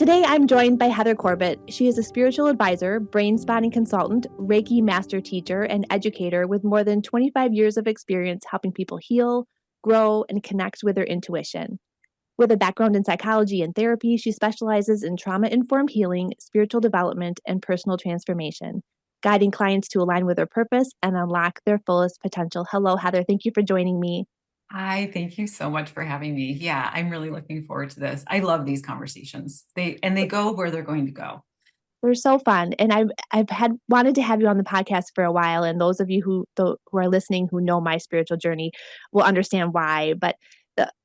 Today, I'm joined by Heather Corbet. She is a spiritual advisor, Brainspotting consultant, Reiki master teacher, and educator with more than 25 years of experience helping people heal, grow, and connect with their intuition. With a background in psychology and therapy, she specializes in trauma-informed healing, spiritual development, and personal transformation, guiding clients to align with their purpose and unlock their fullest potential. Hello, Heather. Thank you for joining me. Hi, thank you so much for having me. Yeah, I'm really looking forward to this. I love these conversations. They go where they're going to go. They're so fun, and I've had wanted to have you on the podcast for a while, and those of you who are listening who know my spiritual journey will understand why. But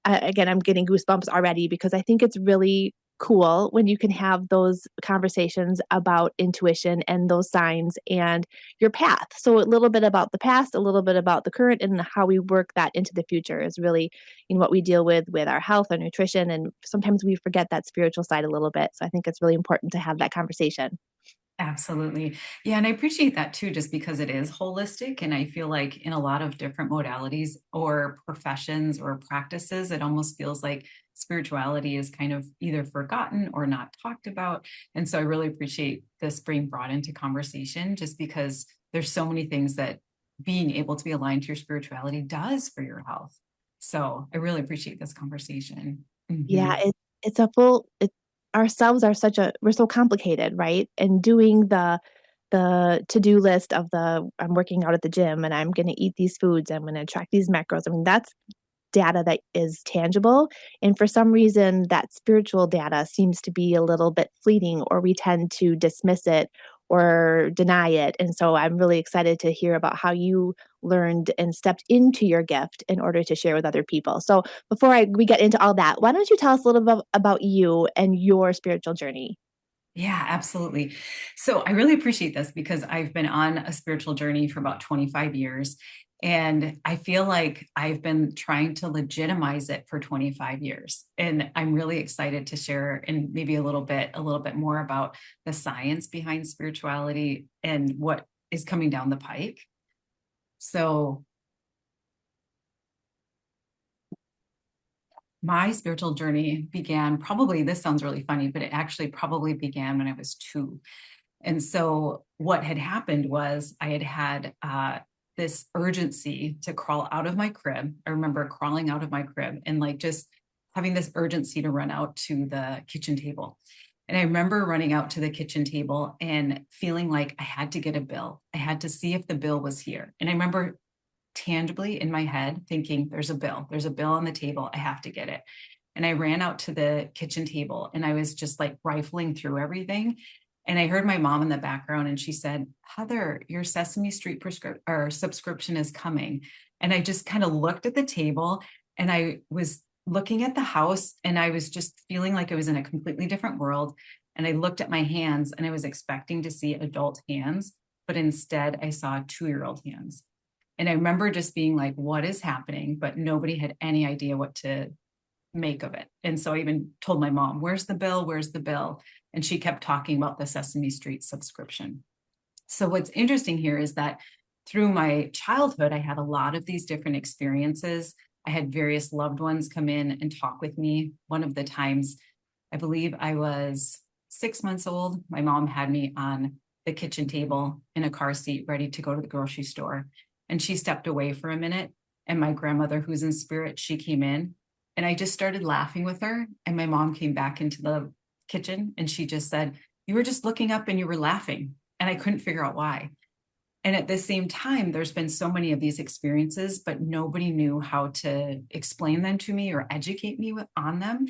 again, I'm getting goosebumps already because I think it's really cool when you can have those conversations about intuition and those signs and your path. So a little bit about the past, a little bit about the current, and how we work that into the future is really what we deal with our health, our nutrition, and sometimes we forget that spiritual side a little bit. So I think it's really important to have that conversation. Absolutely. Yeah, and I appreciate that too, just because it is holistic. And I feel like in a lot of different modalities or professions or practices, it almost feels like spirituality is kind of either forgotten or not talked about. And so I really appreciate this being brought into conversation just because there's so many things that being able to be aligned to your spirituality does for your health. So I really appreciate this conversation. Yeah, Mhm. it's a full it ourselves are such a we're so complicated, right? And doing the to-do list of I'm working out at the gym and I'm gonna eat these foods, I'm gonna track these macros. I mean, that's data that is tangible. And for some reason, that spiritual data seems to be a little bit fleeting, or we tend to dismiss it or deny it. And so I'm really excited to hear about how you learned and stepped into your gift in order to share with other people. So before we get into all that, why don't you tell us a little bit about you and your spiritual journey? Yeah, absolutely. So I really appreciate this because I've been on a spiritual journey for about 25 years. And I feel like I've been trying to legitimize it for 25 years. And I'm really excited to share and maybe a little bit more about the science behind spirituality and what is coming down the pike. So my spiritual journey began probably, this sounds really funny, but it actually probably began when I was 2. And so what had happened was I had this urgency to crawl out of my crib. I remember crawling out of my crib and like just having this urgency to run out to the kitchen table. And I remember running out to the kitchen table and feeling like I had to get a bill. I had to see if the bill was here. And I remember tangibly in my head thinking, there's a bill on the table. I have to get it. And I ran out to the kitchen table and I was just like rifling through everything. And I heard my mom in the background and she said, Heather, your Sesame Street subscription is coming. And I just kind of looked at the table and I was looking at the house and I was just feeling like I was in a completely different world. And I looked at my hands and I was expecting to see adult hands, but instead I saw 2-year-old hands. And I remember just being like, what is happening? But nobody had any idea what to make of it. And so I even told my mom, where's the bill? Where's the bill? And she kept talking about the Sesame Street subscription. So what's interesting here is that through my childhood, I had a lot of these different experiences. I had various loved ones come in and talk with me. One of the times, I believe I was 6 months old, my mom had me on the kitchen table in a car seat, ready to go to the grocery store. And she stepped away for a minute. And my grandmother, who's in spirit, she came in and I just started laughing with her. And my mom came back into the kitchen and she just said, you were just looking up and you were laughing. And I couldn't figure out why. And at the same time, there's been so many of these experiences, but nobody knew how to explain them to me or educate me on them.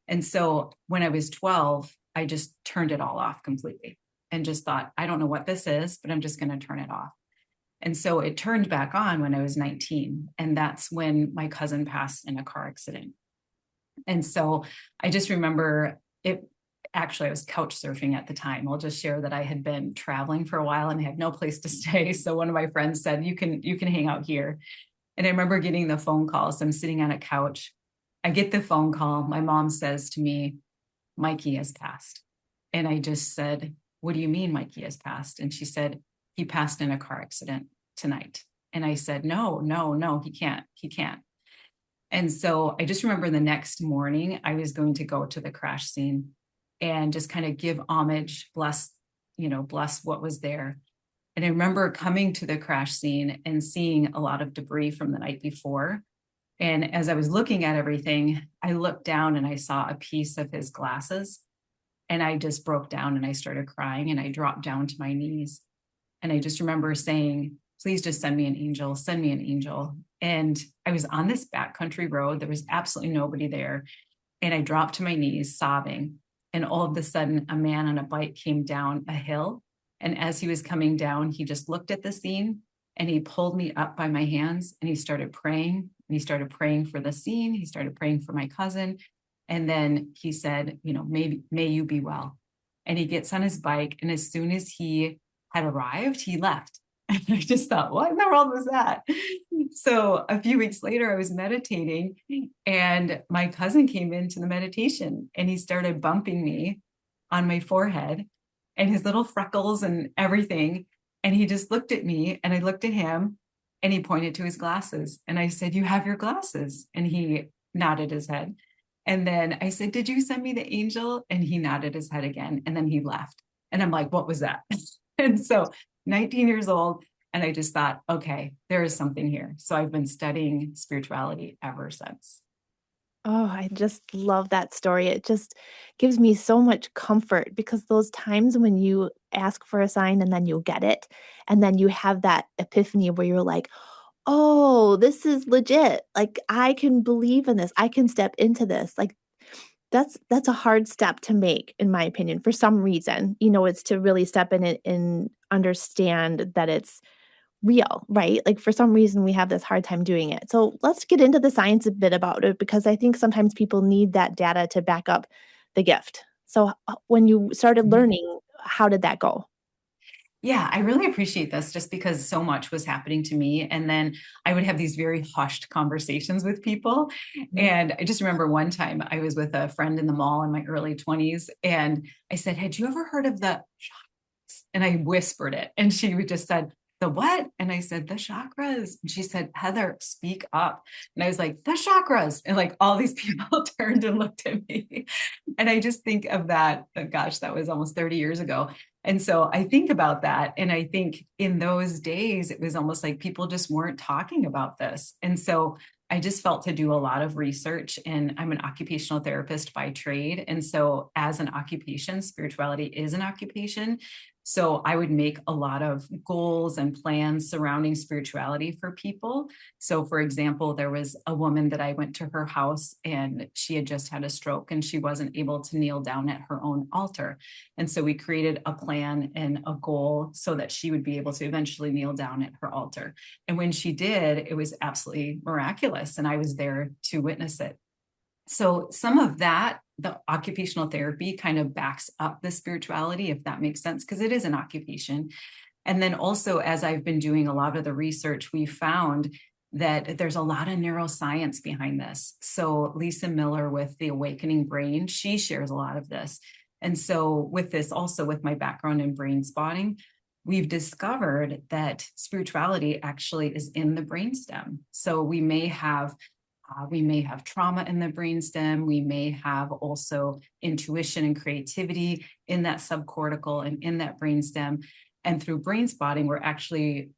And so when I was 12, I just turned it all off completely and just thought, I don't know what this is, but I'm just going to turn it off. And so it turned back on when I was 19. And that's when my cousin passed in a car accident. And so I just remember it. Actually, I was couch surfing at the time. I'll just share that I had been traveling for a while and had no place to stay. So one of my friends said, you can hang out here. And I remember getting the phone call. So I'm sitting on a couch. I get the phone call. My mom says to me, Mikey has passed. And I just said, what do you mean Mikey has passed? And she said, he passed in a car accident tonight. And I said, no, no, no, he can't. He can't. And so I just remember the next morning, I was going to go to the crash scene. and just kind of give homage, bless, bless what was there. And I remember coming to the crash scene and seeing a lot of debris from the night before. And as I was looking at everything, I looked down and I saw a piece of his glasses. And I just broke down and I started crying and I dropped down to my knees. And I just remember saying, please just send me an angel, send me an angel. And I was on this backcountry road. There was absolutely nobody there. And I dropped to my knees sobbing. And all of a sudden, a man on a bike came down a hill. And as he was coming down, he just looked at the scene and he pulled me up by my hands and he started praying. And he started praying for the scene. He started praying for my cousin. And then he said, may you be well. And he gets on his bike. And as soon as he had arrived, he left. And I just thought, what in the world was that? So a few weeks later, I was meditating and my cousin came into the meditation and he started bumping me on my forehead and his little freckles and everything. And he just looked at me and I looked at him and he pointed to his glasses. And I said, you have your glasses. And he nodded his head. And then I said, did you send me the angel? And he nodded his head again. And then he left. And I'm like, what was that? And so 19 years old. And I just thought, okay, there is something here. So I've been studying spirituality ever since. Oh, I just love that story. It just gives me so much comfort because those times when you ask for a sign and then you'll get it, and then you have that epiphany where you're like, oh, this is legit. Like, I can believe in this. I can step into this. Like, that's a hard step to make, in my opinion, for some reason. It's to really step in it and understand that it's real, right? Like, for some reason, we have this hard time doing it. So let's get into the science a bit about it because I think sometimes people need that data to back up the gift. So, when you started learning, how did that go? Yeah, I really appreciate this just because so much was happening to me. And then I would have these very hushed conversations with people. Mhm. And I just remember one time I was with a friend in the mall in my early 20s. And I said, had you ever heard of the chakras? And I whispered it. And she just said, the what? And I said, the chakras. And she said, Heather, speak up. And I was like, the chakras. And like all these people turned and looked at me. And I just think of that. Oh, gosh, that was almost 30 years ago. And so I think about that. And I think in those days, it was almost like people just weren't talking about this. And so I just felt to do a lot of research. And I'm an occupational therapist by trade. And so, as an occupation, spirituality is an occupation. So I would make a lot of goals and plans surrounding spirituality for people. So, for example, there was a woman that I went to her house and she had just had a stroke and she wasn't able to kneel down at her own altar. And so we created a plan and a goal so that she would be able to eventually kneel down at her altar. And when she did, it was absolutely miraculous. And I was there to witness it. So some of that, the occupational therapy kind of backs up the spirituality, if that makes sense, because it is an occupation. And then also, as I've been doing a lot of the research, we found that there's a lot of neuroscience behind this. So Lisa Miller with The Awakening Brain, she shares a lot of this. And so with this, also with my background in brain spotting, we've discovered that spirituality actually is in the brainstem. So we may have trauma in the brainstem. We may have also intuition and creativity in that subcortical and in that brainstem. And through brain spotting, we're actually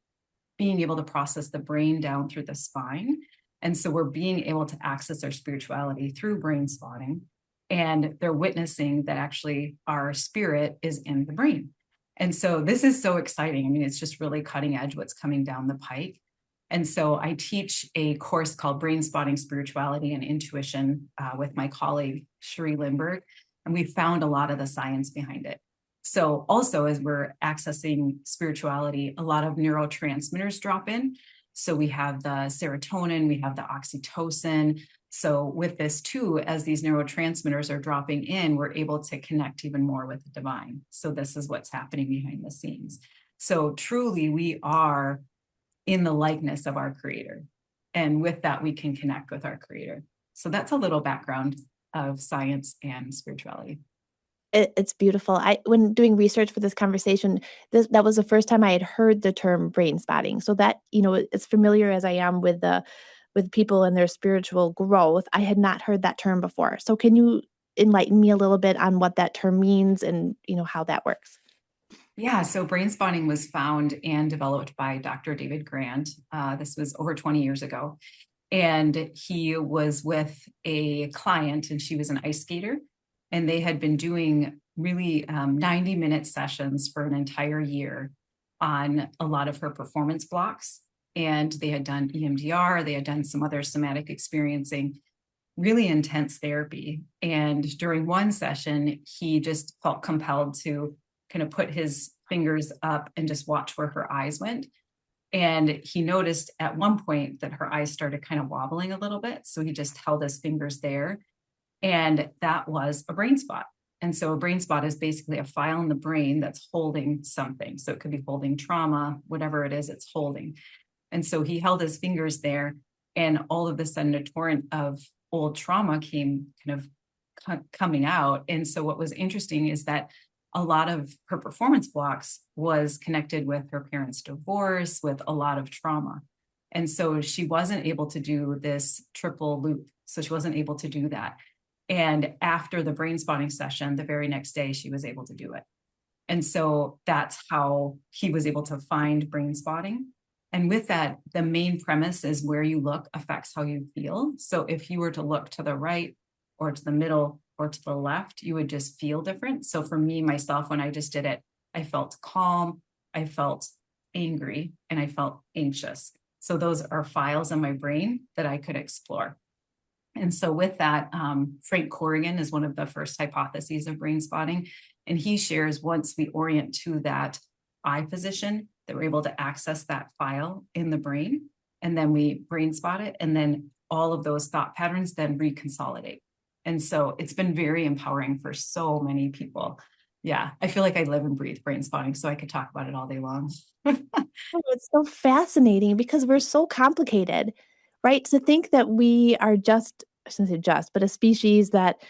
being able to process the brain down through the spine. And so we're being able to access our spirituality through brain spotting. And they're witnessing that actually our spirit is in the brain. And so this is so exciting. I mean, it's just really cutting edge what's coming down the pike. And so I teach a course called Brain Spotting Spirituality and Intuition with my colleague, Cherie Lindbergh. And we found a lot of the science behind it. So also, as we're accessing spirituality, a lot of neurotransmitters drop in. So we have the serotonin, we have the oxytocin. So with this too, as these neurotransmitters are dropping in, we're able to connect even more with the divine. So this is what's happening behind the scenes. So truly, we are in the likeness of our creator. And with that, we can connect with our creator. So that's a little background of science and spirituality. It's beautiful. When doing research for this conversation, that was the first time I had heard the term brain spotting. So that, as familiar as I am with people and their spiritual growth, I had not heard that term before. So can you enlighten me a little bit on what that term means and, how that works? Yeah, so Brainspotting was found and developed by Dr. David Grant. This was over 20 years ago. And he was with a client, and she was an ice skater. And they had been doing really 90-minute sessions for an entire year on a lot of her performance blocks. And they had done EMDR, they had done some other somatic experiencing, really intense therapy. And during one session, he just felt compelled to kind of put his fingers up and just watch where her eyes went. And he noticed at one point that her eyes started kind of wobbling a little bit. So he just held his fingers there. And that was a brain spot. And so a brain spot is basically a file in the brain that's holding something. So it could be holding trauma, whatever it is it's holding. And so he held his fingers there, and all of a sudden a torrent of old trauma came kind of coming out. And so what was interesting is that a lot of her performance blocks was connected with her parents' divorce, with a lot of trauma. And so she wasn't able to do this triple loop. So she wasn't able to do that. And after the brain spotting session, the very next day, she was able to do it. And so that's how he was able to find brain spotting. And with that, the main premise is where you look affects how you feel. So if you were to look to the right or to the middle or to the left, you would just feel different. So for me, myself, when I just did it, I felt calm, I felt angry, and I felt anxious. So those are files in my brain that I could explore. And so with that, Frank Corrigan is one of the first hypotheses of brain spotting. And he shares once we orient to that eye position, that we're able to access that file in the brain, and then we brain spot it. And then all of those thought patterns then reconsolidate. And so it's been very empowering for so many people. Yeah, I feel like I live and breathe brain spotting, so I could talk about it all day long. Oh, it's so fascinating because we're so complicated, right? To think that we are just, I shouldn't say just, but a species that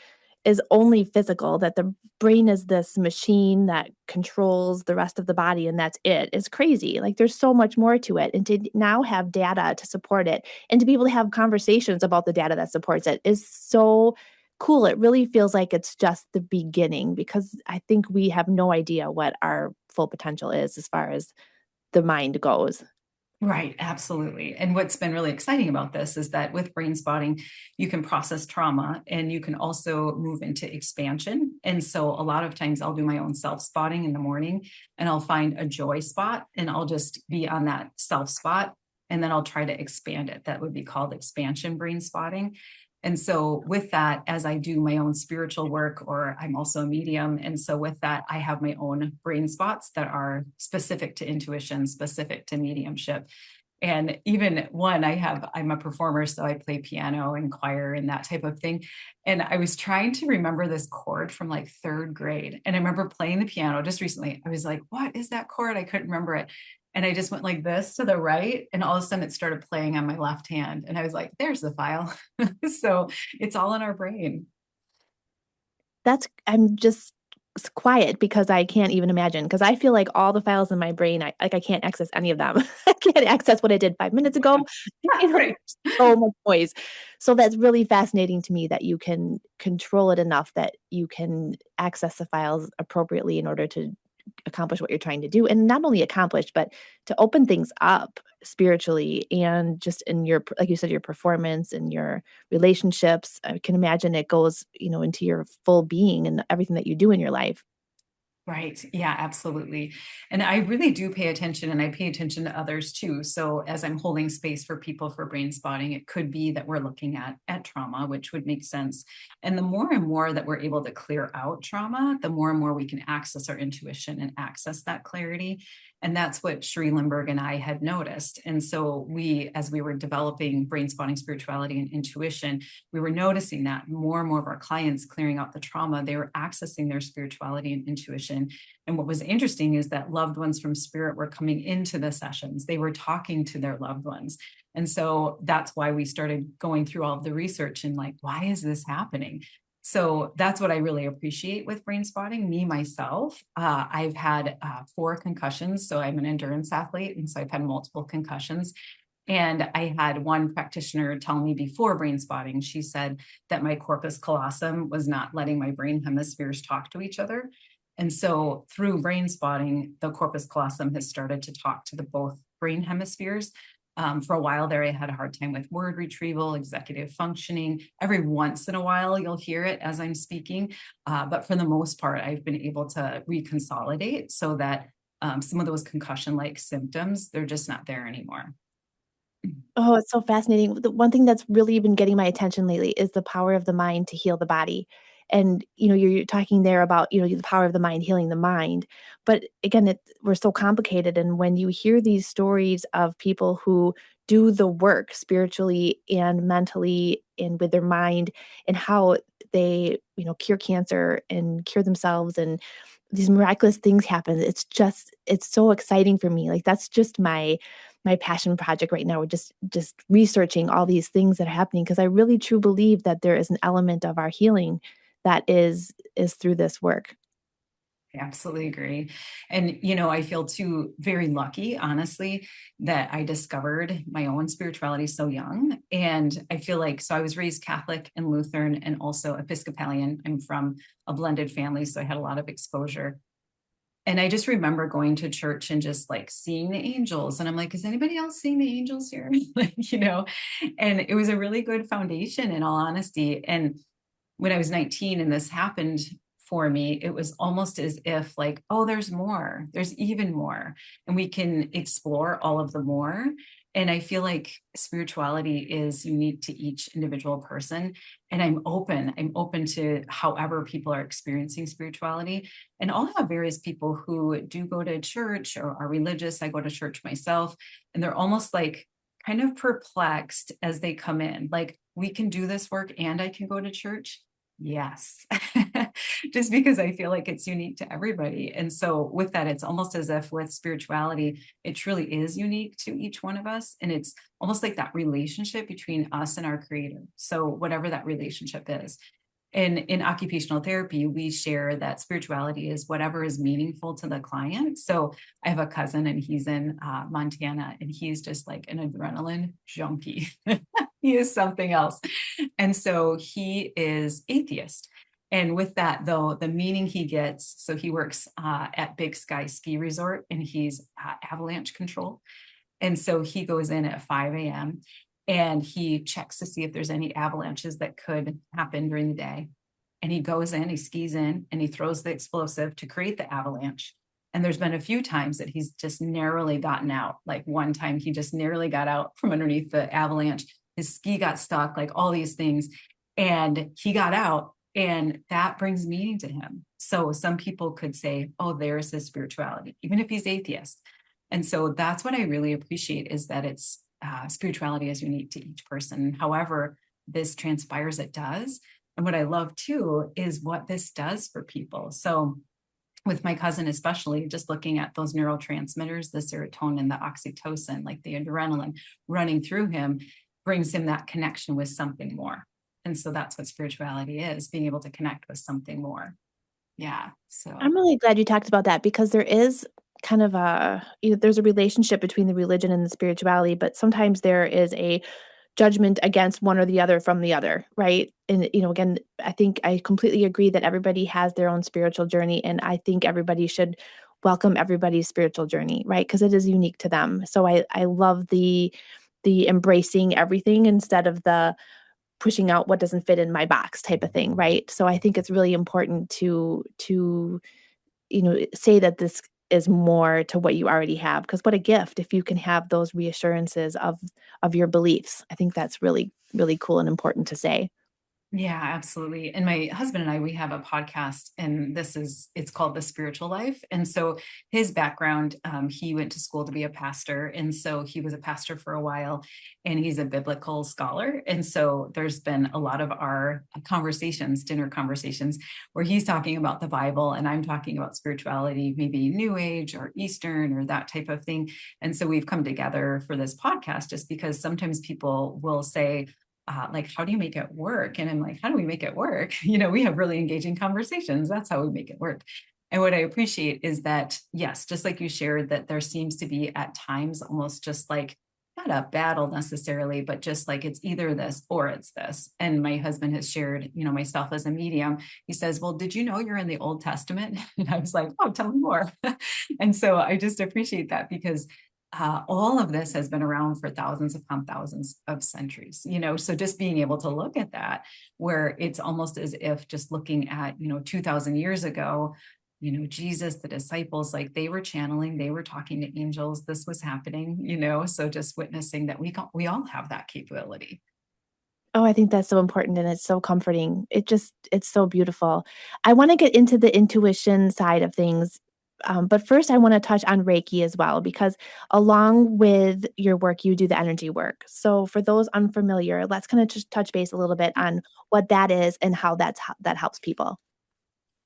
is only physical, that the brain is this machine that controls the rest of the body and that's it, is crazy. Like there's so much more to it. And to now have data to support it and to be able to have conversations about the data that supports it is so cool. It really feels like it's just the beginning because I think we have no idea what our full potential is as far as the mind goes. Right, absolutely. And what's been really exciting about this is that with brain spotting, you can process trauma and you can also move into expansion. And so a lot of times I'll do my own self spotting in the morning and I'll find a joy spot and I'll just be on that self spot and then I'll try to expand it. That would be called expansion brain spotting. And so with that, as I do my own spiritual work, or I'm also a medium. And so with that, I have my own brain spots that are specific to intuition, specific to mediumship. And even one I'm a performer, so I play piano and choir and that type of thing. And I was trying to remember this chord from like third grade. And I remember playing the piano just recently. I was like, what is that chord? I couldn't remember it. And I just went like this to the right. And all of a sudden it started playing on my left hand. And I was like, there's the file. So it's all in our brain. I'm just quiet because I can't even imagine because I feel like all the files in my brain, I can't access any of them. I can't access what I did 5 minutes ago. Right. So much noise. So that's really fascinating to me that you can control it enough that you can access the files appropriately in order to accomplish what you're trying to do, and not only accomplish, but to open things up spiritually and just in your, like you said, your performance and your relationships. I can imagine it goes, into your full being and everything that you do in your life. Right. Yeah, absolutely. And I really do pay attention and I pay attention to others too. So as I'm holding space for people for brain spotting, it could be that we're looking at trauma, which would make sense. And the more and more that we're able to clear out trauma, the more and more we can access our intuition and access that clarity. And that's what Sri Limberg and I had noticed. And so as we were developing brain spotting spirituality and intuition, we were noticing that more and more of our clients clearing out the trauma, they were accessing their spirituality and intuition. And what was interesting is that loved ones from spirit were coming into the sessions. They were talking to their loved ones. And so that's why we started going through all of the research and like, why is this happening? So that's what I really appreciate with brain spotting. Me, myself, I've had 4 concussions. So I'm an endurance athlete. And so I've had multiple concussions. And I had one practitioner tell me before Brainspotting, she said that my corpus callosum was not letting my brain hemispheres talk to each other. And so through Brainspotting, the corpus callosum has started to talk to the both brain hemispheres. For a while there, I had a hard time with word retrieval, executive functioning. Every once in a while, you'll hear it as I'm speaking. But for the most part, I've been able to reconsolidate so that some of those concussion-like symptoms, they're just not there anymore. Oh, it's so fascinating. The one thing that's really been getting my attention lately is the power of the mind to heal the body. And, you're talking there about, the power of the mind healing the mind. But again, we're so complicated. And when you hear these stories of people who do the work spiritually and mentally and with their mind and how they, cure cancer and cure themselves and these miraculous things happen, it's so exciting for me. Like that's just my passion project right now. We're just researching all these things that are happening because I really truly believe that there is an element of our healing that is through this work. I absolutely agree. And, I feel too very lucky, honestly, that I discovered my own spirituality so young. And I feel like, so I was raised Catholic and Lutheran and also Episcopalian. I'm from a blended family, so I had a lot of exposure. And I just remember going to church and just like seeing the angels. And I'm like, is anybody else seeing the angels here? And it was a really good foundation in all honesty. And when I was 19 and this happened for me, it was almost as if like, oh, there's more, there's even more, and we can explore all of the more. And I feel like spirituality is unique to each individual person. And I'm open to however people are experiencing spirituality. And I'll have various people who do go to church or are religious. I go to church myself, and they're almost like kind of perplexed as they come in. Like, we can do this work and I can go to church. Yes. Just because I feel like it's unique to everybody. And so with that, it's almost as if with spirituality, it truly is unique to each one of us. And it's almost like that relationship between us and our creator. So whatever that relationship is. And in occupational therapy, we share that spirituality is whatever is meaningful to the client. So I have a cousin and he's in Montana, and he's just like an adrenaline junkie. He is something else. And so he is atheist. And with that, though, the meaning he gets, so he works at Big Sky Ski Resort, and he's avalanche control. And so he goes in at 5 a.m. and he checks to see if there's any avalanches that could happen during the day. And he goes in, he skis in, and he throws the explosive to create the avalanche. And there's been a few times that he's just narrowly gotten out. Like one time he just narrowly got out from underneath the avalanche. His ski got stuck, like all these things. And he got out, and that brings meaning to him. So some people could say, oh, there's his spirituality, even if he's atheist. And so that's what I really appreciate, is that it's spirituality is unique to each person. However, this transpires, it does. And what I love too is what this does for people. So with my cousin, especially just looking at those neurotransmitters, the serotonin, the oxytocin, like the adrenaline running through him, brings him that connection with something more. And so that's what spirituality is, being able to connect with something more. Yeah. So I'm really glad you talked about that because there is kind of a there's a relationship between the religion and the spirituality, but sometimes there is a judgment against one or the other from the other, right? And, again, I think I completely agree that everybody has their own spiritual journey, and I think everybody should welcome everybody's spiritual journey, right? Because it is unique to them. So I love the embracing everything instead of the pushing out what doesn't fit in my box type of thing, right? So I think it's really important to say that this is more to what you already have, because what a gift if you can have those reassurances of your beliefs. I think that's really, really cool and important to say. yeah, absolutely. And my husband and I, we have a podcast, and it's called The Spiritual Life. And so his background, he went to school to be a pastor. And so he was a pastor for a while, and he's a biblical scholar. And so there's been a lot of our conversations, dinner conversations, where he's talking about the Bible and I'm talking about spirituality, maybe New Age or Eastern or that type of thing. And so we've come together for this podcast just because sometimes people will say, like, how do you make it work? And I'm like, how do we make it work? We have really engaging conversations. That's how we make it work. And what I appreciate is that, yes, just like you shared, that there seems to be at times almost just like not a battle necessarily, but just like it's either this or it's this. And my husband has shared, myself as a medium. He says, well, did you know you're in the Old Testament? And I was like, oh, tell me more. And so I just appreciate that because all of this has been around for thousands upon thousands of centuries, so just being able to look at that, where it's almost as if just looking at, 2000 years ago, Jesus, the disciples, like they were channeling, they were talking to angels, this was happening, so just witnessing that we all have that capability. Oh, I think that's so important and it's so comforting. It's so beautiful. I want to get into the intuition side of things. But first, I want to touch on Reiki as well, because along with your work, you do the energy work. So, for those unfamiliar, let's kind of just touch base a little bit on what that is and how that helps people.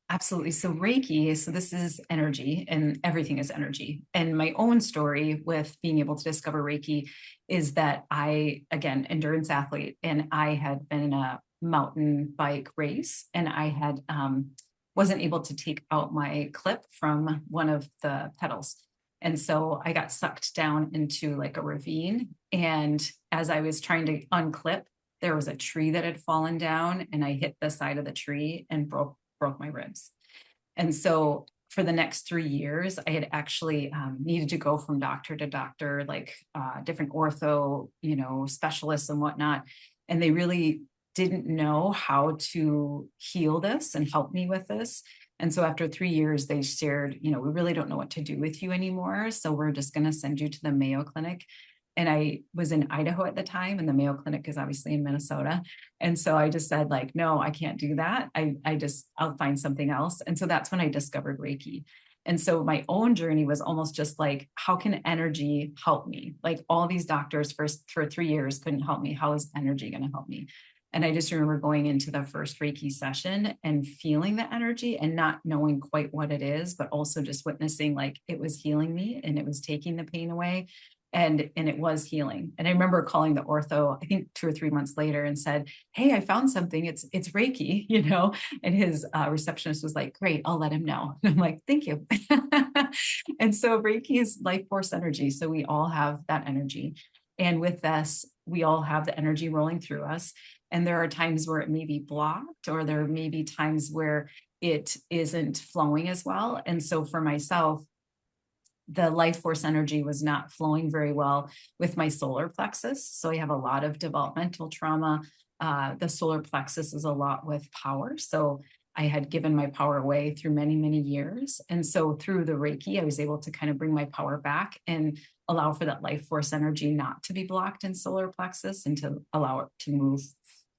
Absolutely. So Reiki, so this is energy and everything is energy. And my own story with being able to discover Reiki is that I, again, endurance athlete, and I had been in a mountain bike race and I had wasn't able to take out my clip from one of the pedals. And so I got sucked down into like a ravine. And as I was trying to unclip, there was a tree that had fallen down and I hit the side of the tree and broke my ribs. And so for the next 3 years, I had actually needed to go from doctor to doctor, like different ortho, specialists and whatnot. And they really didn't know how to heal this and help me with this. And so after 3 years, they shared, we really don't know what to do with you anymore. So we're just going to send you to the Mayo Clinic. And I was in Idaho at the time, and the Mayo Clinic is obviously in Minnesota. And so I just said, like, no, I can't do that. I'll find something else. And so that's when I discovered Reiki. And so my own journey was almost just like, how can energy help me? Like all these doctors for 3 years couldn't help me. How is energy going to help me? And I just remember going into the first Reiki session and feeling the energy and not knowing quite what it is, but also just witnessing like it was healing me and it was taking the pain away. And it was healing. And I remember calling the ortho, I think 2 or 3 months later, and said, hey, I found something. It's Reiki, and his receptionist was like, great, I'll let him know. And I'm like, thank you. And so Reiki is life force energy. So we all have that energy. And with this, we all have the energy rolling through us. And there are times where it may be blocked, or there may be times where it isn't flowing as well. And so for myself, the life force energy was not flowing very well with my solar plexus. So I have a lot of developmental trauma. The solar plexus is a lot with power. So I had given my power away through many, many years. And so through the Reiki, I was able to kind of bring my power back and allow for that life force energy not to be blocked in solar plexus and to allow it to move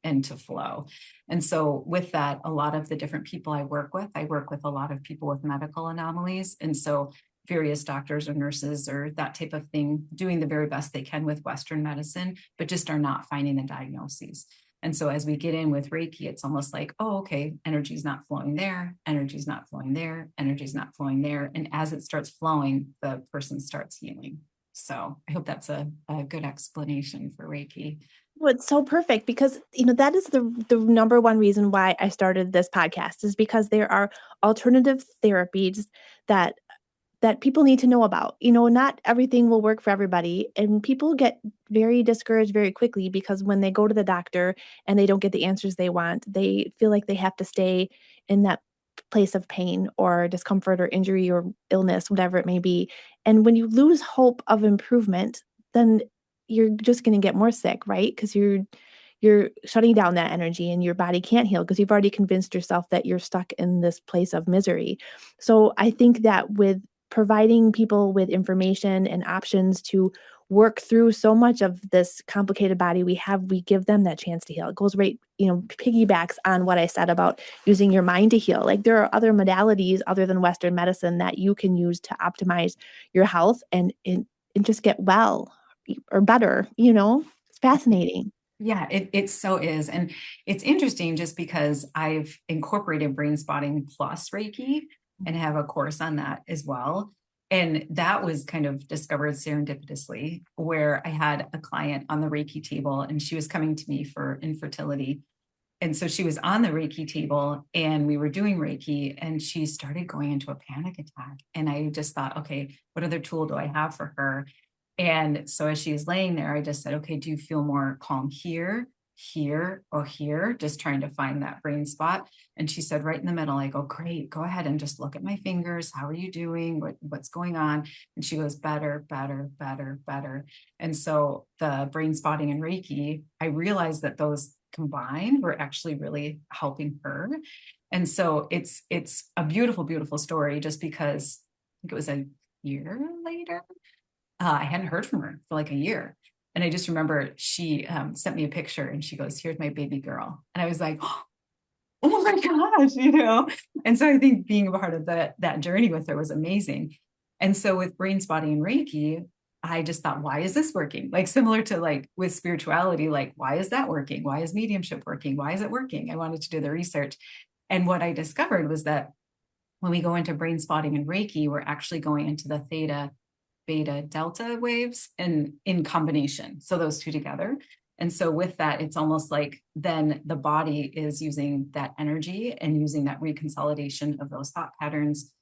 and to flow. And so with that, a lot of the different people I work with a lot of people with medical anomalies. And so various doctors or nurses or that type of thing doing the very best they can with Western medicine, but just are not finding the diagnoses. And so as we get in with Reiki, it's almost like, oh, okay, energy's not flowing there, energy's not flowing there, energy's not flowing there. And as it starts flowing, the person starts healing. So I hope that's a good explanation for Reiki. Well, it's so perfect because, that is the number one reason why I started this podcast, is because there are alternative therapies that people need to know about. Not everything will work for everybody, and people get very discouraged very quickly because when they go to the doctor and they don't get the answers they want, they feel like they have to stay in that place of pain or discomfort or injury or illness, whatever it may be. And when you lose hope of improvement, then you're just going to get more sick, right? Because you're shutting down that energy and your body can't heal because you've already convinced yourself that you're stuck in this place of misery. So I think that with providing people with information and options to work through so much of this complicated body we have, we give them that chance to heal. It goes right, piggybacks on what I said about using your mind to heal. Like there are other modalities other than Western medicine that you can use to optimize your health and just get well or better. It's fascinating. Yeah, it so is. And it's interesting just because I've incorporated Brainspotting plus Reiki and have a course on that as well. And that was kind of discovered serendipitously, where I had a client on the Reiki table and she was coming to me for infertility. And so she was on the Reiki table and we were doing Reiki and she started going into a panic attack. And I just thought, okay, what other tool do I have for her? And so as she's laying there, I just said, okay, do you feel more calm here, here, or here? Just trying to find that brain spot. And she said, right in the middle. I go, great, go ahead and just look at my fingers. How are you doing? What's going on? And she goes, better, better, better, better. And so the brain spotting and Reiki, I realized that those combined were actually really helping her. And so it's a beautiful, beautiful story just because I think it was a year later I hadn't heard from her for like a year. And I just remember she sent me a picture and she goes, here's my baby girl. And I was like, oh my gosh, And so I think being a part of that journey with her was amazing. And so with brain spotting and Reiki, I just thought, why is this working? Like similar to like with spirituality, like, why is that working? Why is mediumship working? Why is it working? I wanted to do the research. And what I discovered was that when we go into brain spotting and Reiki, we're actually going into the theta beta delta waves and in combination. So those two together. And so with that, it's almost like then the body is using that energy and using that reconsolidation of those thought patterns,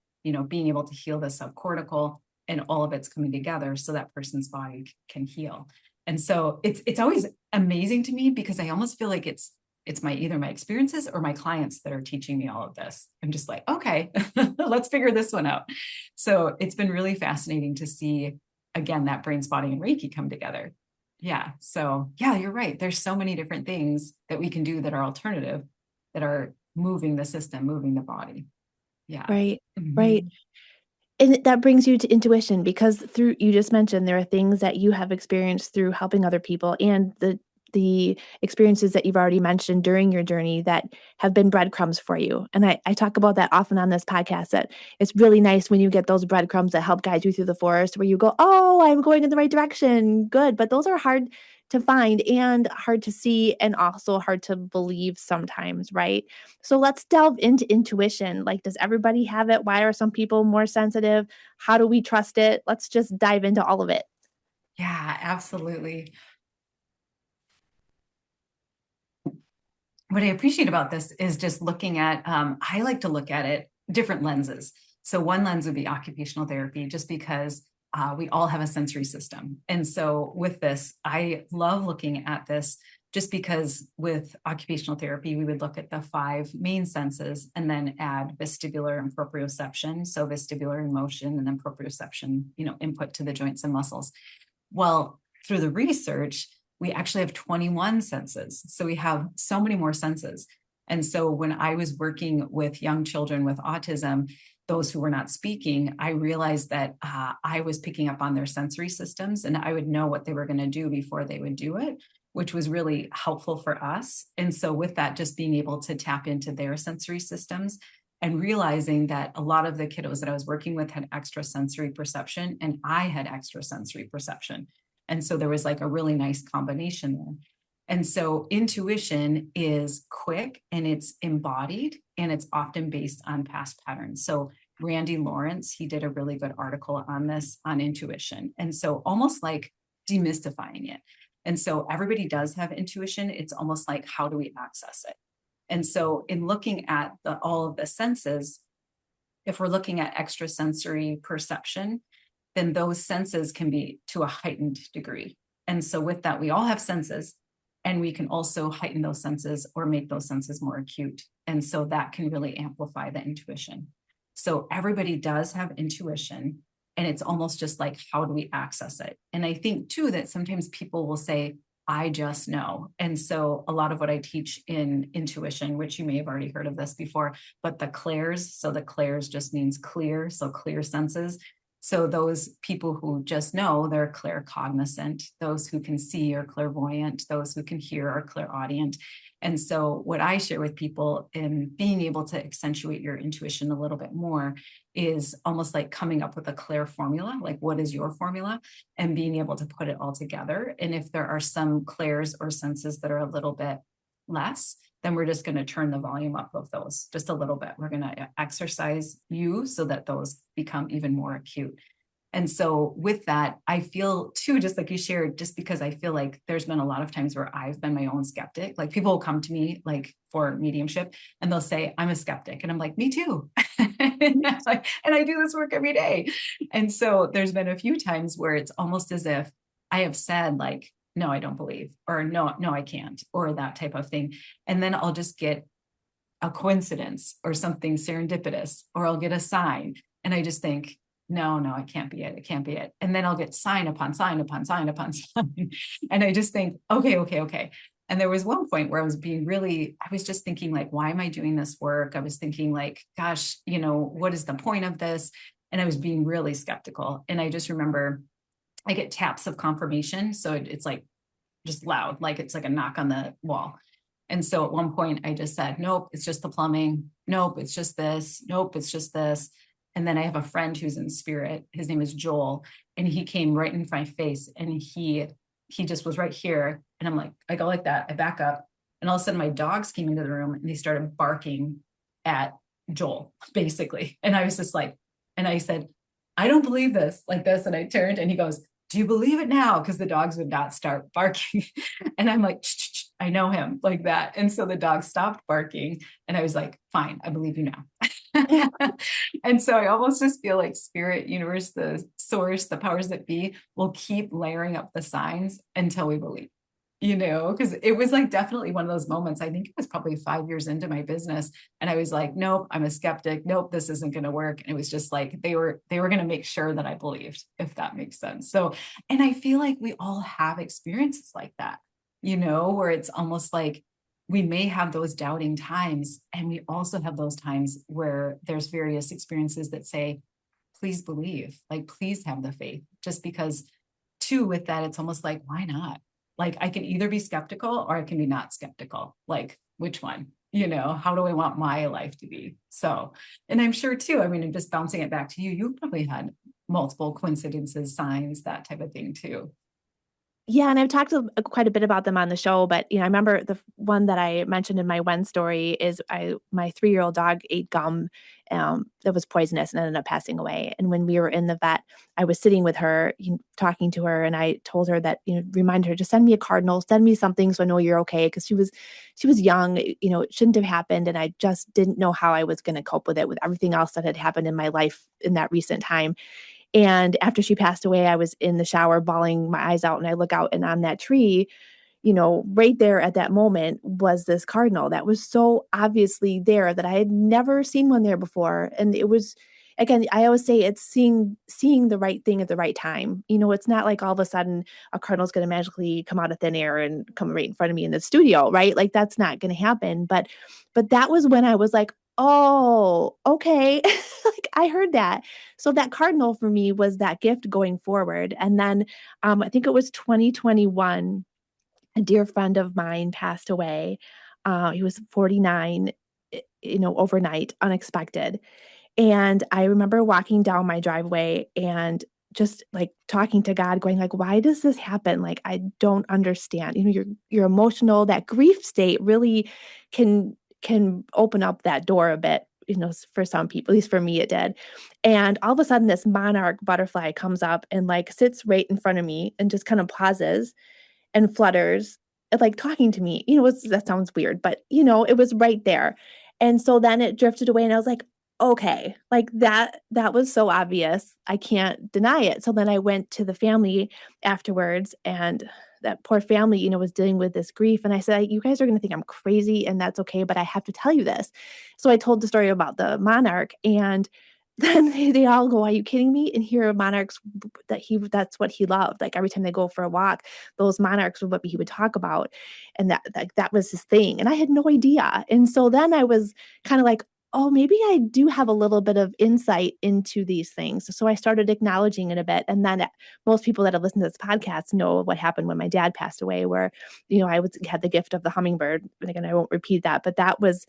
being able to heal the subcortical, and all of it's coming together so that person's body can heal. And so it's always amazing to me because I almost feel like it's either my experiences or my clients that are teaching me all of this. I'm just like, okay, let's figure this one out. So it's been really fascinating to see, again, that brain spotting and Reiki come together. Yeah. So yeah, you're right. There's so many different things that we can do that are alternative, that are moving the system, moving the body. Yeah. Right, right. Mhm. And that brings you to intuition because through you just mentioned there are things that you have experienced through helping other people and the experiences that you've already mentioned during your journey that have been breadcrumbs for you. And I talk about that often on this podcast that it's really nice when you get those breadcrumbs that help guide you through the forest where you go, oh, I'm going in the right direction. Good. But those are hard to find and hard to see and also hard to believe sometimes, right? So let's delve into intuition. Like, does everybody have it? Why are some people more sensitive? How do we trust it? Let's just dive into all of it. Yeah, absolutely. What I appreciate about this is just looking at, I like to look at it different lenses. So one lens would be occupational therapy, just because we all have a sensory system. And so with this, I love looking at this just because with occupational therapy, we would look at the 5 main senses and then add vestibular and proprioception. So vestibular and motion, and then proprioception, input to the joints and muscles. Well, through the research, we actually have 21 senses. So we have so many more senses. And so when I was working with young children with autism, those who were not speaking, I realized that I was picking up on their sensory systems and I would know what they were going to do before they would do it, which was really helpful for us. And so with that, just being able to tap into their sensory systems and realizing that a lot of the kiddos that I was working with had extrasensory perception and I had extrasensory perception. And so there was like a really nice combination there. And so intuition is quick and it's embodied and it's often based on past patterns. So Randy Lawrence, he did a really good article on this, on intuition. And so almost like demystifying it. And so everybody does have intuition. It's almost like, how do we access it? And so in looking at all of the senses, if we're looking at extrasensory perception, then those senses can be to a heightened degree. And so with that, we all have senses and we can also heighten those senses or make those senses more acute. And so that can really amplify the intuition. So everybody does have intuition and it's almost just like, how do we access it? And I think too, that sometimes people will say, I just know. And so a lot of what I teach in intuition, which you may have already heard of this before, but the clairs, so the clairs just means clear, so clear senses. So those people who just know, they're claircognizant. Those who can see are clairvoyant. Those who can hear are clairaudient. And so what I share with people in being able to accentuate your intuition a little bit more is almost like coming up with a clear formula, like what is your formula, and being able to put it all together. And if there are some clairs or senses that are a little bit less, then we're just going to turn the volume up of those just a little bit. We're going to exercise you so that those become even more acute. And so with that, I feel too, just like you shared, just because I feel like there's been a lot of times where I've been my own skeptic. Like people will come to me like for mediumship and they'll say, I'm a skeptic. And I'm like, me too. And I do this work every day. And so there's been a few times where it's almost as if I have said like, no, I don't believe, or no, I can't, or that type of thing. And then I'll just get a coincidence or something serendipitous, or I'll get a sign. And I just think, no, it can't be it. It can't be it. And then I'll get sign upon sign upon sign upon sign. And I just think, okay. And there was one point where I was just thinking like, why am I doing this work? I was thinking like, gosh, what is the point of this? And I was being really skeptical. And I just remember I get taps of confirmation. So it's like just loud, like it's like a knock on the wall. And so at one point I just said, nope, it's just the plumbing. Nope, it's just this. Nope, it's just this. And then I have a friend who's in spirit. His name is Joel. And he came right in my face and he just was right here. And I'm like, I go like that. I back up. And all of a sudden my dogs came into the room and they started barking at Joel, basically. And I was just like, and I said, I don't believe this, like this. And I turned and he goes, do you believe it now? Because the dogs would not start barking. And I'm like, I know him, like that. And so the dog stopped barking. And I was like, fine, I believe you now. And so I almost just feel like spirit, universe, the source, the powers that be will keep layering up the signs until we believe, because it was like definitely one of those moments. I think it was probably 5 years into my business. And I was like, nope, I'm a skeptic. Nope, this isn't going to work. And it was just like, they were going to make sure that I believed, if that makes sense. So, and I feel like we all have experiences like that, where it's almost like we may have those doubting times. And we also have those times where there's various experiences that say, please believe, like, please have the faith, just because too, with that, it's almost like, why not? Like I can either be skeptical or I can be not skeptical. Like which one? How do I want my life to be? So, and I'm sure too, I mean, I'm just bouncing it back to you. You've probably had multiple coincidences, signs, that type of thing too. Yeah, and I've talked quite a bit about them on the show, but I remember the one that I mentioned in my one story is my 3-year-old dog ate gum that was poisonous and ended up passing away. And when we were in the vet, I was sitting with her, talking to her, and I told her that remind her to send me a cardinal, send me something so I know you're okay, because she was young, it shouldn't have happened, and I just didn't know how I was going to cope with it with everything else that had happened in my life in that recent time. And after she passed away, I was in the shower bawling my eyes out, and I look out, and on that tree, right there at that moment was this cardinal that was so obviously there that I had never seen one there before. And it was, again, I always say it's seeing the right thing at the right time. It's not like all of a sudden a cardinal's going to magically come out of thin air and come right in front of me in the studio, right? Like that's not going to happen. But that was when I was like, oh, okay. Like I heard that. So that cardinal for me was that gift going forward. And then I think it was 2021, a dear friend of mine passed away. He was 49, overnight, unexpected. And I remember walking down my driveway and just like talking to God, going like, why does this happen? Like, I don't understand. You're emotional. That grief state really can open up that door a bit, for some people, at least for me, it did. And all of a sudden, this monarch butterfly comes up and like sits right in front of me and just kind of pauses and flutters, like talking to me. That sounds weird, but it was right there. And so then it drifted away and I was like, okay, like that was so obvious. I can't deny it. So then I went to the family afterwards, and that poor family, was dealing with this grief. And I said, you guys are going to think I'm crazy, and that's okay, but I have to tell you this. So I told the story about the monarch, and then they all go, are you kidding me? And here are monarchs that's what he loved. Like every time they go for a walk, those monarchs were what he would talk about. And that was his thing. And I had no idea. And so then I was kind of like, oh, maybe I do have a little bit of insight into these things. So I started acknowledging it a bit. And then most people that have listened to this podcast know what happened when my dad passed away, where, had the gift of the hummingbird. And again, I won't repeat that, but that was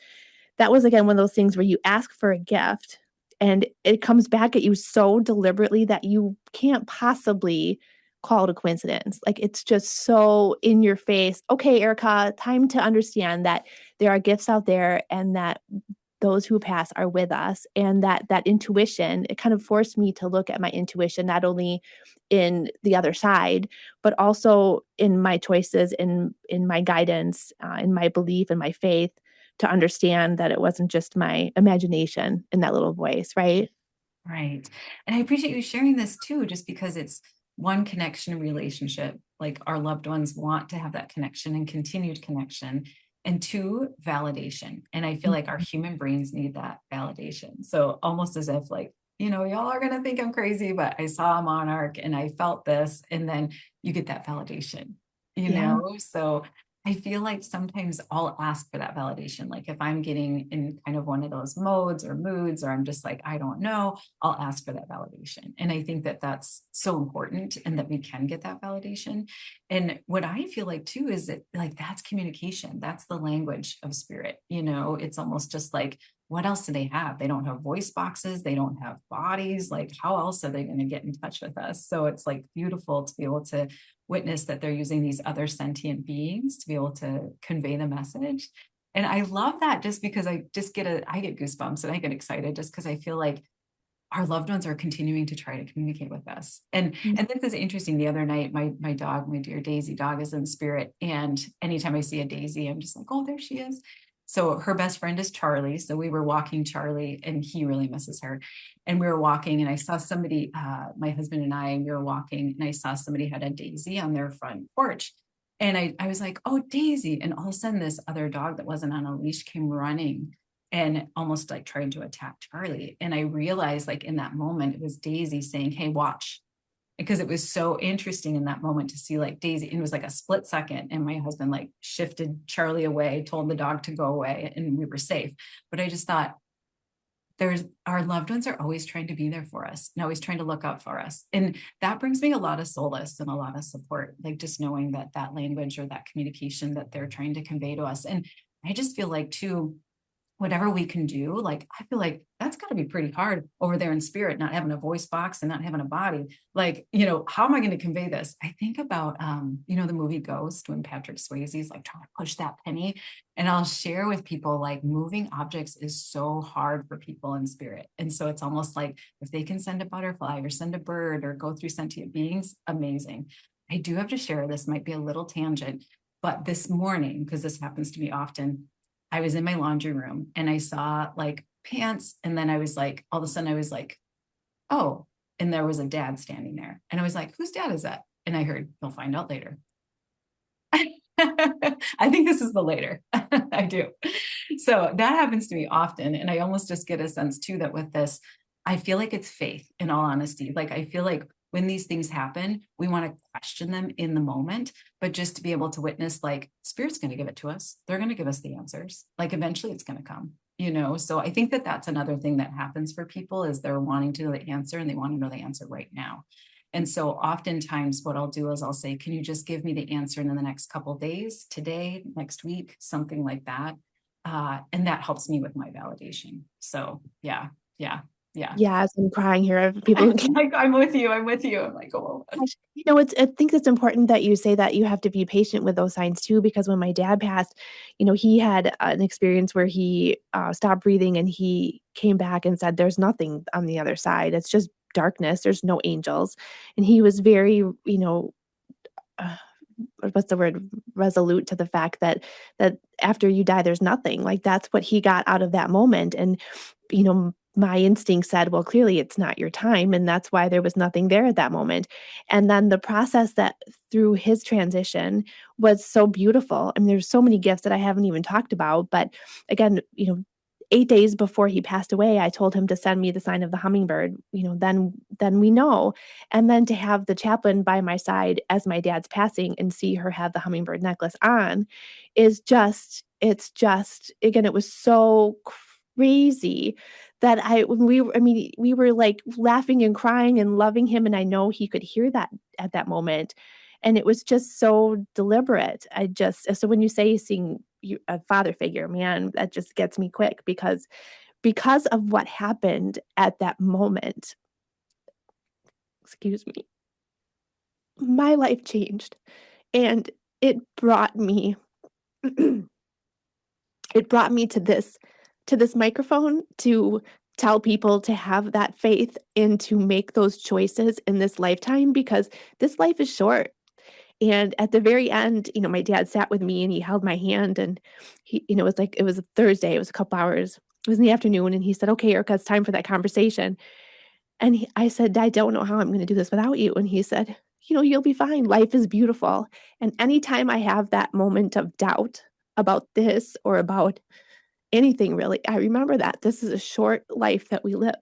again one of those things where you ask for a gift and it comes back at you so deliberately that you can't possibly call it a coincidence. Like it's just so in your face. Okay, Erica, time to understand that there are gifts out there, and that those who pass are with us, and that intuition, it kind of forced me to look at my intuition not only in the other side, but also in my choices, in my guidance, in my belief, in my faith, to understand that it wasn't just my imagination in that little voice, right? Right. And I appreciate you sharing this too, just because it's one, connection relationship. Like our loved ones want to have that connection and continued connection. And two, validation. And I feel like our human brains need that validation. So almost as if like, y'all are gonna think I'm crazy, but I saw a monarch and I felt this. And then you get that validation, you Yeah. know? So I feel like sometimes I'll ask for that validation. Like if I'm getting in kind of one of those modes or moods, or I'm just like, I don't know, I'll ask for that validation. And I think that that's so important and that we can get that validation. And what I feel like too is that like that's communication. That's the language of spirit. It's almost just like, what else do they have? They don't have voice boxes, they don't have bodies. Like, how else are they going to get in touch with us? So it's like beautiful to be able to witness that they're using these other sentient beings to be able to convey the message. And I love that just because I get goosebumps and I get excited just because I feel like our loved ones are continuing to try to communicate with us. And this is interesting. The other night, my dog, my dear Daisy dog, is in spirit. And anytime I see a Daisy, I'm just like, oh, there she is. So her best friend is Charlie. So we were walking Charlie, and he really misses her. And we were walking, and I saw somebody, my husband and I, we were walking, and I saw somebody had a Daisy on their front porch. And I was like, oh, Daisy. And all of a sudden, this other dog that wasn't on a leash came running and almost like trying to attack Charlie. And I realized like in that moment, it was Daisy saying, hey, watch. Because it was so interesting in that moment to see like Daisy, and it was like a split second. And my husband like shifted Charlie away, told the dog to go away, and we were safe. But I just thought, there's our loved ones are always trying to be there for us and always trying to look out for us. And that brings me a lot of solace and a lot of support, like just knowing that that language or that communication that they're trying to convey to us. And I just feel like too, whatever we can do, like I feel like that's got to be pretty hard over there in spirit, not having a voice box and not having a body. Like, how am I going to convey this? I think about the movie Ghost, when Patrick Swayze's like trying to push that penny. And I'll share with people like moving objects is so hard for people in spirit. And so it's almost like if they can send a butterfly or send a bird or go through sentient beings, amazing. I do have to share, this might be a little tangent, but this morning, because this happens to me often, I was in my laundry room and I saw like pants. And then I was like, all of a sudden I was like, oh, and there was a dad standing there. And I was like, whose dad is that? And I heard, you'll find out later. I think this is the later. I do. So that happens to me often. And I almost just get a sense too that with this, I feel like it's faith, in all honesty. Like I feel like when these things happen, we want to question them in the moment, but just to be able to witness, like, spirit's going to give it to us. They're going to give us the answers. Like eventually it's going to come. So I think that that's another thing that happens for people is they're wanting to know the answer and they want to know the answer right now. And so oftentimes what I'll do is I'll say, can you just give me the answer in the next couple of days, today, next week, something like that. And that helps me with my validation. So yeah, yeah, yeah. Yes, I'm crying here of people who can't. I'm with you. I'm with you. I'm like, oh, It's I think it's important that you say that you have to be patient with those signs too, because when my dad passed, he had an experience where he, stopped breathing and he came back and said, "There's nothing on the other side. It's just darkness. There's no angels." And he was very, uh, what's the word, resolute to the fact that after you die there's nothing. Like that's what he got out of that moment. And my instinct said, well, clearly it's not your time, and that's why there was nothing there at that moment. And then the process that through his transition was so beautiful. I mean, there's so many gifts that I haven't even talked about, but again, 8 days before he passed away, I told him to send me the sign of the hummingbird. Then we know. And then to have the chaplain by my side as my dad's passing and see her have the hummingbird necklace on is just, it's just, again, it was so crazy that we were like laughing and crying and loving him. And I know he could hear that at that moment. And it was just so deliberate. So when you say seeing a father figure, man, that just gets me quick because of what happened at that moment, excuse me, my life changed, and it brought me it brought me to this to this microphone to tell people to have that faith and to make those choices in this lifetime because this life is short. And at the very end, my dad sat with me and he held my hand and it was like it was a Thursday, it was a couple hours. It was in the afternoon and he said, "Okay, Erica, it's time for that conversation." And I said, "I don't know how I'm gonna do this without you." And he said, "You'll be fine. Life is beautiful." And anytime I have that moment of doubt about this or about anything really, I remember that this is a short life that we live.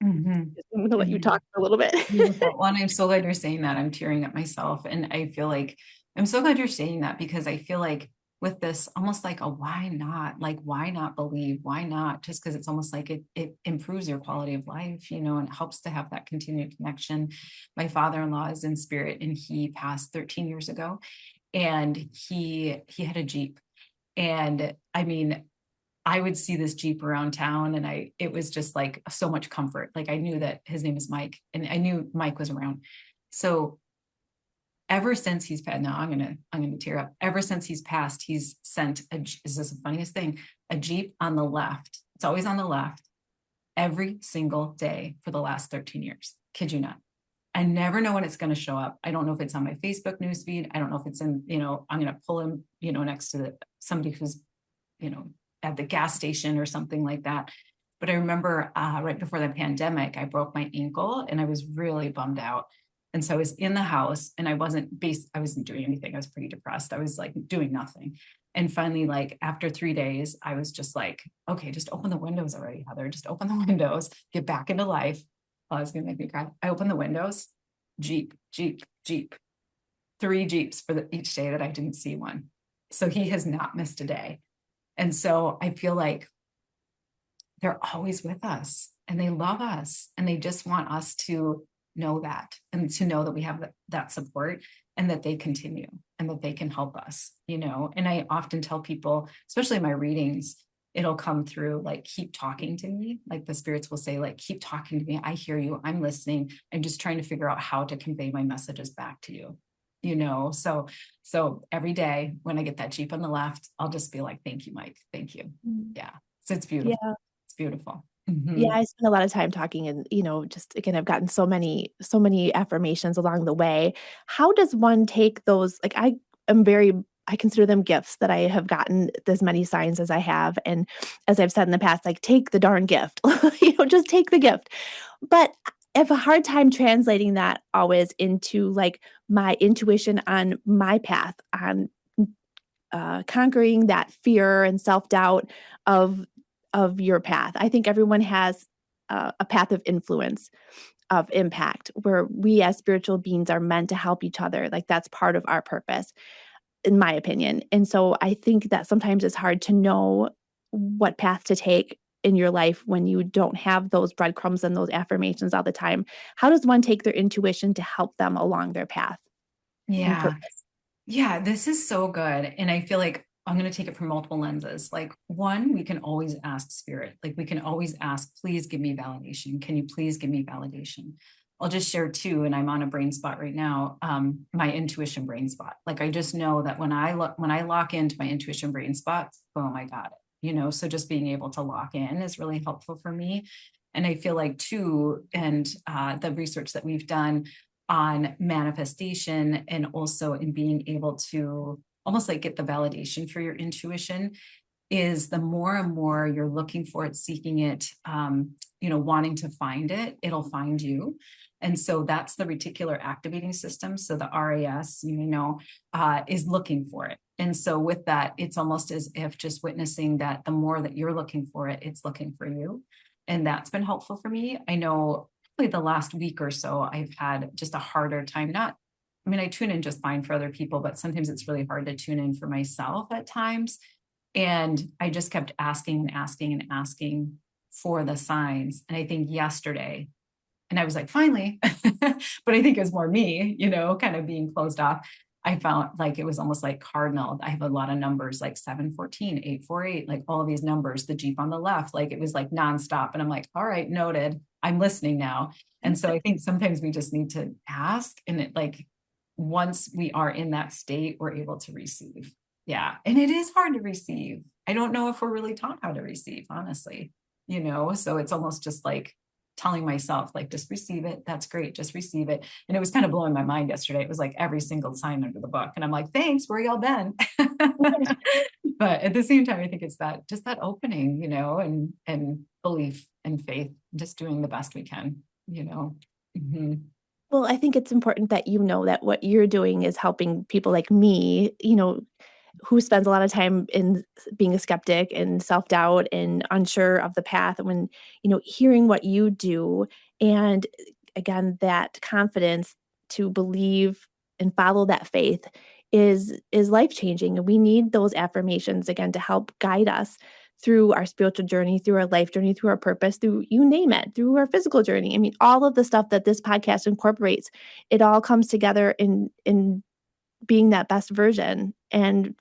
Mhm. I'm gonna let you talk Mhm. for a little bit. Beautiful. Well, and I'm so glad you're saying that. I'm tearing up myself. And I feel like I'm so glad you're saying that because I feel like with this almost like a why not? Like, why not believe? Why not? Just because it's almost like it improves your quality of life, and helps to have that continued connection. My father-in-law is in spirit and he passed 13 years ago. And he had a Jeep. And I mean, I would see this Jeep around town and it was just like so much comfort. Like I knew that his name is Mike and I knew Mike was around. So ever since he's passed, now I'm gonna tear up. Ever since he's passed, he's sent is this the funniest thing? A Jeep on the left. It's always on the left every single day for the last 13 years. Kid you not. I never know when it's going to show up. I don't know if it's on my Facebook newsfeed. I don't know if it's in, I'm going to pull him, next to somebody who's you know, at the gas station or something like that. But I remember right before the pandemic, I broke my ankle and I was really bummed out. And so I was in the house and I wasn't doing anything. I was pretty depressed. I was like doing nothing. And finally, like after 3 days, I was just like, okay, just open the windows already, Heather. Just open the windows, get back into life. Oh, it's gonna make me cry. I opened the windows, Jeep, Jeep, Jeep, three Jeeps for each day that I didn't see one. So he has not missed a day. And so I feel like they're always with us and they love us and they just want us to know that and to know that we have that support and that they continue and that they can help us. And I often tell people, especially in my readings, it'll come through like, keep talking to me. Like the spirits will say, like, keep talking to me. I hear you. I'm listening. I'm just trying to figure out how to convey my messages back to you. So every day when I get that Jeep on the left, I'll just be like, thank you, Mike. Thank you. Mm. Yeah. So it's beautiful. Yeah. It's beautiful. Yeah, Mhm. I spend a lot of time talking and, just again, I've gotten so many affirmations along the way. How does one take those like, am very I consider them gifts that I have gotten as many signs as I have, and as I've said in the past, like, "Take the darn gift." Just take the gift. But I have a hard time translating that always into, like, my intuition on my path, on conquering that fear and self-doubt of of your path. I think everyone has a path of influence, of impact, where we as spiritual beings are meant to help each other. Like that's part of our purpose, in my opinion. And so I think that sometimes it's hard to know what path to take in your life when you don't have those breadcrumbs and those affirmations all the time. How does one take their intuition to help them along their path and Yeah. purpose? Yeah, this is so good. And I feel like I'm going to take it from multiple lenses. Like, one, we can always ask spirit, like, we can always ask, please give me validation. Can you please give me validation? I'll just share two, and I'm on a brain spot right now. My intuition brain spot. Like, I just know that when I lock into my intuition brain spot, boom, I got it. So just being able to lock in is really helpful for me. And I feel like too, and the research that we've done on manifestation and also in being able to almost like get the validation for your intuition is the more and more you're looking for it, seeking it, wanting to find it, it'll find you. And so that's the reticular activating system. So the RAS, is looking for it. And so with that, it's almost as if just witnessing that the more that you're looking for it, it's looking for you. And that's been helpful for me. I know probably the last week or so, I've had just a harder time. I tune in just fine for other people, but sometimes it's really hard to tune in for myself at times. And I just kept asking and asking and asking for the signs. And I think yesterday, and I was like, finally, but I think it was more me, kind of being closed off. I found like it was almost like cardinal. I have a lot of numbers like 714, 848, like all of these numbers, the Jeep on the left, like it was like nonstop. And I'm like, all right, noted. I'm listening now. And so I think sometimes we just need to ask. And it like once we are in that state, we're able to receive. Yeah. And it is hard to receive. I don't know if we're really taught how to receive, honestly, so it's almost just like telling myself, like, just receive it. That's great. Just receive it. And it was kind of blowing my mind yesterday. It was like every single sign under the book. And I'm like, thanks, where y'all been? But at the same time, I think it's that just that opening, and belief and faith, just doing the best we can. Mhm. Well, I think it's important that you know that what you're doing is helping people like me, who spends a lot of time in being a skeptic and self-doubt and unsure of the path. And when, hearing what you do and again, that confidence to believe and follow that faith is life-changing. And we need those affirmations again to help guide us through our spiritual journey, through our life journey, through our purpose, through you name it, through our physical journey. I mean, all of the stuff that this podcast incorporates, it all comes together in being that best version and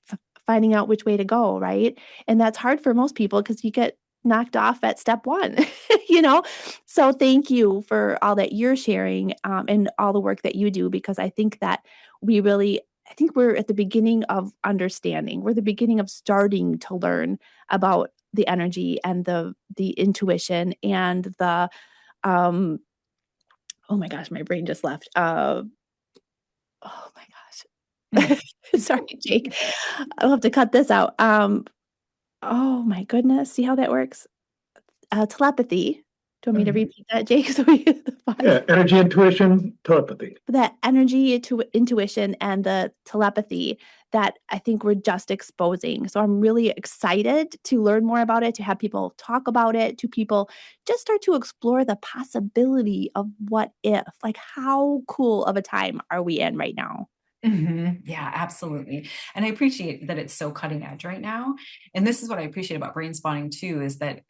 finding out which way to go, right? And that's hard for most people because you get knocked off at step one, you know? So thank you for all that you're sharing and all the work that you do because I think that I think we're at the beginning of understanding. We're the beginning of starting to learn about the energy and the intuition and the um oh my gosh, my brain just left. Oh my gosh. Sorry, Jake. I'll have to cut this out. Oh my goodness. See how that works? Telepathy. Do you want me to Mhm. repeat that, Jake? So we get the pause. Yeah, energy, intuition, telepathy. That energy to intuition and the telepathy that I think we're just exposing. So I'm really excited to learn more about it, to have people talk about it, to people just start to explore the possibility of what if. Like, how cool of a time are we in right now? Yeah, absolutely. And I appreciate that it's so cutting edge right now. And this is what I appreciate about brain spotting too, is that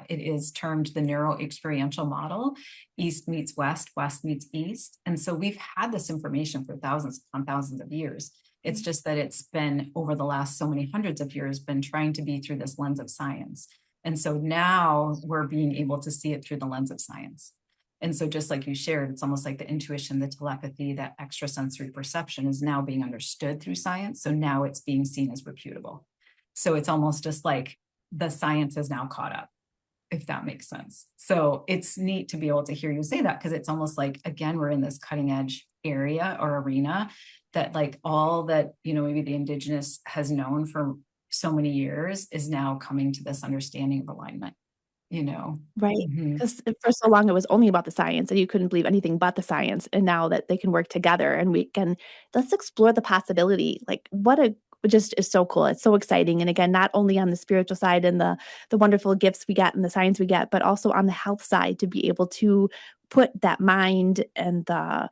it is termed the neuro experiential model. East meets west, west meets east. And so we've had this information for thousands upon thousands of years. It's just that it's been over the last so many hundreds of years, been trying to be through this lens of science. And so now we're being able to see it through the lens of science. And so just like you shared, it's almost like the intuition, the telepathy, that extrasensory perception is now being understood through science. So now it's being seen as reputable. So it's almost just like the science is now caught up, if that makes sense. So it's neat to be able to hear you say that because it's almost like, again, we're in this cutting edge area or arena that like all that, maybe the indigenous has known for so many years is now coming to this understanding of alignment. Right, Mhm. 'cause for so long, it was only about the science, and you couldn't believe anything but the science, and now that they can work together and we can let's explore the possibility, like, what a it just is so cool, it's so exciting, and again, not only on the spiritual side and the wonderful gifts we get and the science we get, but also on the health side to be able to put that mind and the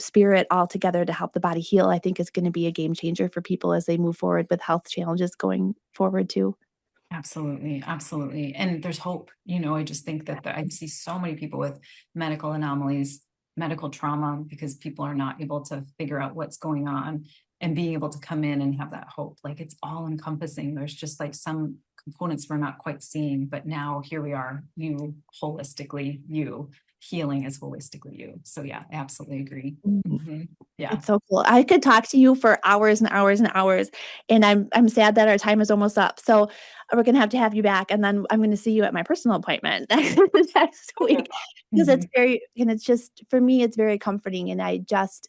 spirit all together to help the body heal, I think is gonna be a game changer for people as they move forward with health challenges going forward too. Absolutely, absolutely. And there's hope. I just think that I see so many people with medical anomalies, medical trauma, because people are not able to figure out what's going on and being able to come in and have that hope. Like it's all encompassing. There's just like some components we're not quite seeing, but now here we are, you holistically, you healing is holistically you. So yeah, I absolutely agree. Mhm. Yeah. It's so cool. I could talk to you for hours and hours and hours, and I'm sad that our time is almost up. So we're gonna have to have you back, and then I'm gonna see you at my personal appointment next week because it's Mhm. very and it's just for me, it's very comforting, and I just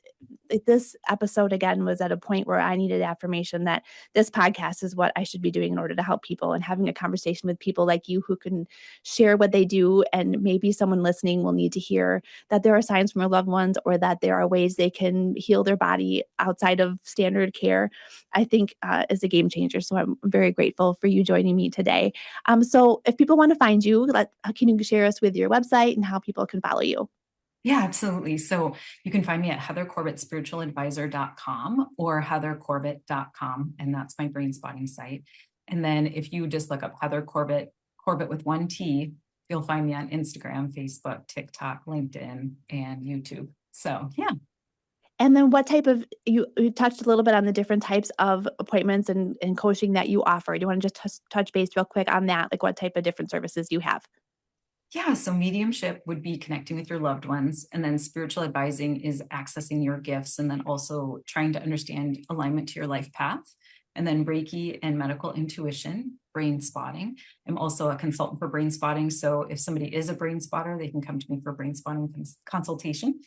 like, this episode again was at a point where I needed affirmation that this podcast is what I should be doing in order to help people and having a conversation with people like you who can share what they do, and maybe someone listening will need to hear that there are signs from your loved ones or that there are ways they can heal their body outside of standard care, I think is a game changer. So I'm very grateful for you joining me today. So if people want to find you, can you share us with your website and how people can follow you? Yeah, absolutely. So you can find me at heathercorbetspiritualadvisor.com or heathercorbet.com, and that's my brain spotting site. And then if you just look up Heather Corbet, Corbett with one T, you'll find me on Instagram, Facebook, TikTok, LinkedIn, and YouTube. So yeah. And then what type of you touched a little bit on the different types of appointments and coaching that you offer. Do you want to just touch base real quick on that? Like what type of different services you have? Yeah, so mediumship would be connecting with your loved ones, and then spiritual advising is accessing your gifts and then also trying to understand alignment to your life path. and then Reiki and medical intuition, Brainspotting. I'm also a consultant for Brainspotting. So if somebody is a brain spotter, they can come to me for Brainspotting consultation.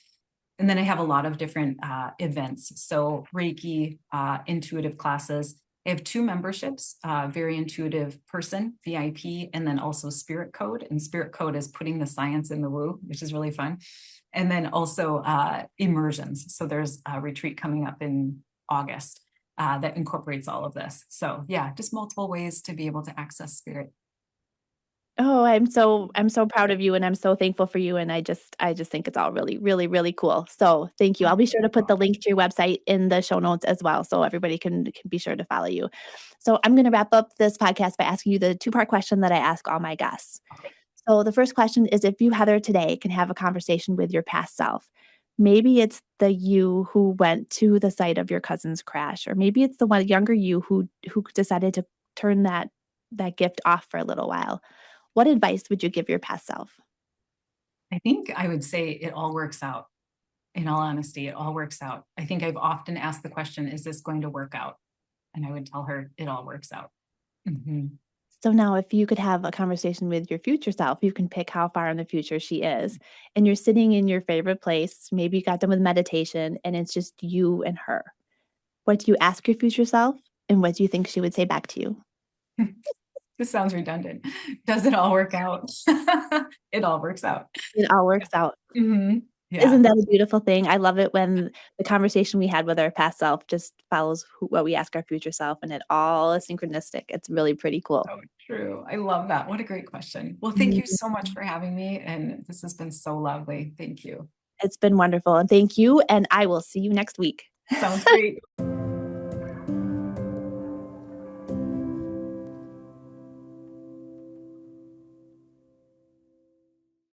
And then I have a lot of different events. So Reiki, intuitive classes. I have 2 memberships, Very Intuitive Person, VIP, and then also Spirit Code. And Spirit Code is putting the science in the woo, which is really fun. And then also immersions. So there's a retreat coming up in August that incorporates all of this. So yeah, just multiple ways to be able to access spirit. Oh, I'm so proud of you, and I'm so thankful for you, and I just think it's all really, really, really cool. So, thank you. I'll be sure to put the link to your website in the show notes as well, so everybody can be sure to follow you. So, I'm gonna wrap up this podcast by asking you the two-part question that I ask all my guests. Okay. So, the first question is, if you, Heather, today can have a conversation with your past self, maybe it's the you who went to the site of your cousin's crash, or maybe it's the one younger you who decided to turn that gift off for a little while. What advice would you give your past self? I think I would say it all works out. In all honesty, it all works out. I think I've often asked the question, is this going to work out? And I would tell her it all works out. Mhm. So now if you could have a conversation with your future self, you can pick how far in the future she is, and you're sitting in your favorite place, maybe you got done with meditation, and it's just you and her. What do you ask your future self, and what do you think she would say back to you? This sounds redundant. Does it all work out? It all works out. It all works out. Mhm. Yeah. Isn't that a beautiful thing? I love it when the conversation we had with our past self just follows what we ask our future self, and it all is synchronistic. It's really pretty cool. So true. I love that. What a great question. Well, thank you Mhm. so much for having me. And this has been so lovely. Thank you. It's been wonderful, and thank you, and I will see you next week. Sounds great.